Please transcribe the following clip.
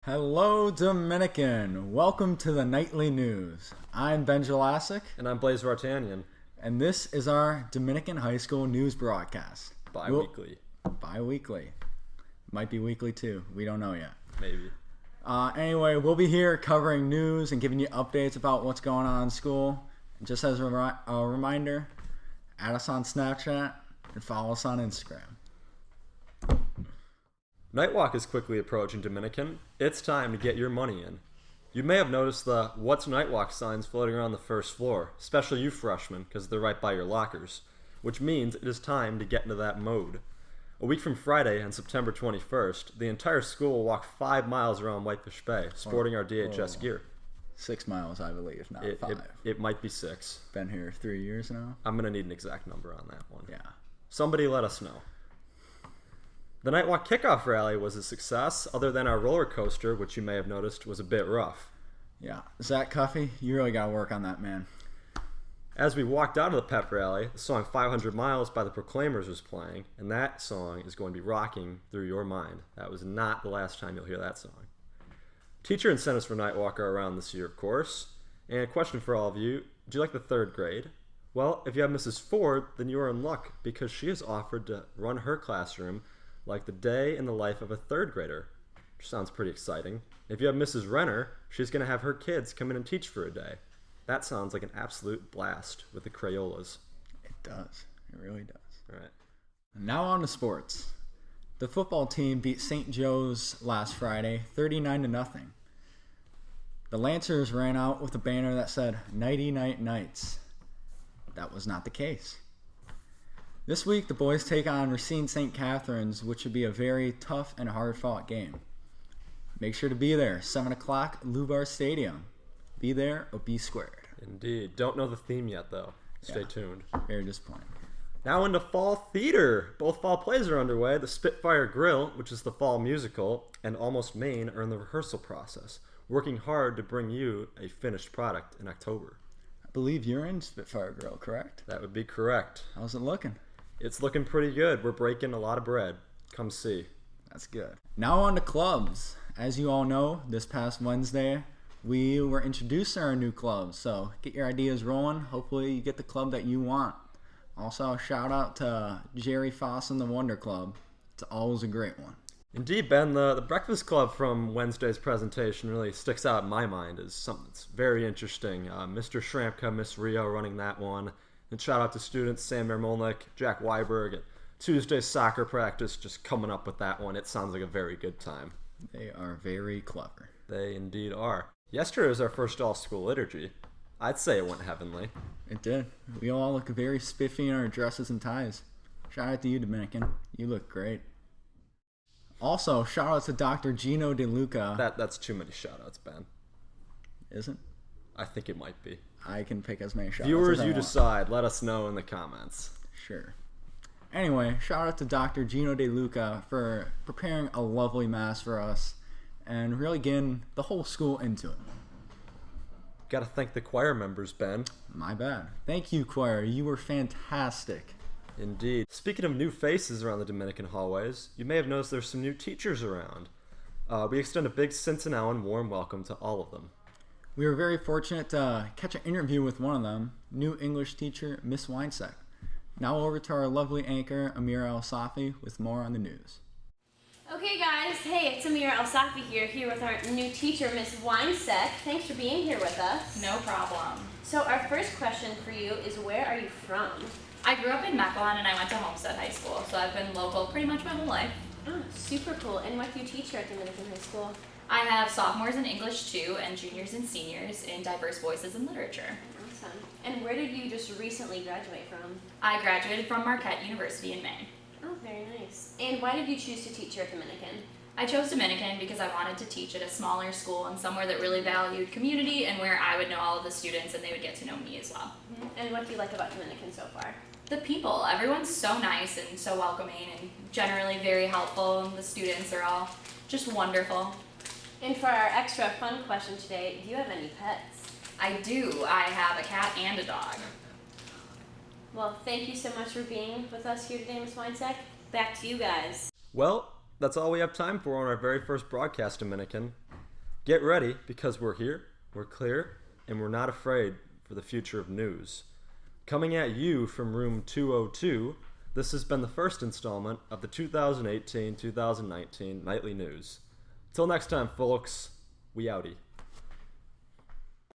Hello, Dominican. Welcome to the Nightly News. I'm Ben Jelasic, And I'm Blaise Vartanian. and this is our Dominican High School news broadcast. Bi-weekly. Bi-weekly. Might be weekly too. We don't know yet. Maybe. Anyway, we'll be here covering news and giving you updates about what's going on in school. And just as a reminder, add us on Snapchat and follow us on Instagram. Nightwalk is quickly approaching Dominican. It's time to get your money in. You may have noticed the What's Nightwalk signs floating around the first floor, especially you freshmen, because they're right by your lockers, which means it is time to get into that mode. A week from Friday, on September 21st, the entire school will walk 5 miles around Whitefish Bay, sporting our DHS gear. 6 miles, I believe, not 5. It might be 6. Been here 3 years now. I'm going to need an exact number on that one. Yeah. Somebody let us know. The Nightwalk kickoff rally was a success, other than our roller coaster, which you may have noticed was a bit rough. Yeah. Zach Cuffey, you really got to work on that, man. As we walked out of the pep rally, the song 500 Miles by the Proclaimers was playing, and that song is going to be rocking through your mind. That was not the last time you'll hear that song. Teacher incentives for Nightwalk are around this year, of course. And a question for all of you, do you like the 3rd grade? Well, if you have Mrs. Ford, then you are in luck, because she has offered to run her classroom like the day in the life of a 3rd grader, which sounds pretty exciting. If you have Mrs. Renner, she's going to have her kids come in and teach for a day. That sounds like an absolute blast with the Crayolas. It does. It really does. All right. Now on to sports. The football team beat St. Joe's last Friday, 39-0. The Lancers ran out with a banner that said, "Nighty Night Knights." That was not the case. This week, the boys take on Racine St. Catherine's, which should be a very tough and hard-fought game. Make sure to be there, 7 o'clock, Lubar Stadium. Be there or be squared. Indeed. Don't know the theme yet, though. Stay tuned. Very disappointing. Now into fall theater. Both fall plays are underway. The Spitfire Grill, which is the fall musical, and Almost Maine are in the rehearsal process, working hard to bring you a finished product in October. I believe you're in Spitfire Grill, correct? That would be correct. How's it looking? It's looking pretty good. We're breaking a lot of bread. Come see. That's good. Now on to clubs. As you all know, this past Wednesday, we were introduced to our new club. So get your ideas rolling. Hopefully you get the club that you want. Also, shout out to Jerry Foss and the Wonder Club. It's always a great one. Indeed, Ben, the Breakfast Club from Wednesday's presentation really sticks out in my mind as something that's very interesting. Mr. Shrampka, Miss Rio running that one. And shout out to students Sam Mermolnik, Jack Weiberg, and Tuesday's soccer practice just coming up with that one. It sounds like a very good time. They are very clever. They indeed are. Yesterday was our first all-school liturgy. I'd say it went heavenly. It did. We all look very spiffy in our dresses and ties. Shout out to you, Dominican. You look great. Also, shout out to Dr. Gino DeLuca. That's too many shout-outs, Ben. Isn't? I think it might be. I can pick as many shout-outs Viewers, as I you want. decide. Let us know in the comments. Sure. Anyway, shout out to Dr. Gino DeLuca for preparing a lovely mass for us and really getting the whole school into it. Got to thank the choir members, Ben. My bad. Thank you, choir. You were fantastic. Indeed. Speaking of new faces around the Dominican hallways, you may have noticed there's some new teachers around. We extend a big Cincinnati warm welcome to all of them. We were very fortunate to catch an interview with one of them, new English teacher Miss Winesek. Now over to our lovely anchor, Amira El-Safi, with more on the news. Okay guys, hey, it's Amira El-Safi here with our new teacher, Miss Winesek. Thanks for being here with us. No problem. So our first question for you is, where are you from? I grew up in Mequon and I went to Homestead High School, so I've been local pretty much my whole life. Oh, super cool. And what do you teach here at Dominican High School? I have sophomores in English 2 and juniors and seniors in diverse voices and literature. Awesome. And where did you just recently graduate from? I graduated from Marquette University in May. Oh, very nice. And why did you choose to teach here at Dominican? I chose Dominican because I wanted to teach at a smaller school and somewhere that really valued community and where I would know all of the students and they would get to know me as well. Mm-hmm. And what do you like about Dominican so far? The people. Everyone's so nice and so welcoming and generally very helpful, and the students are all just wonderful. And for our extra fun question today, do you have any pets? I do. I have a cat and a dog. Well, thank you so much for being with us here today, Ms. Winesek. Back to you guys. Well, that's all we have time for on our very first broadcast, Dominican. Get ready, because we're here, we're clear, and we're not afraid for the future of news. Coming at you from room 202, this has been the first installment of the 2018-2019 Nightly News. Till next time, folks, we outie.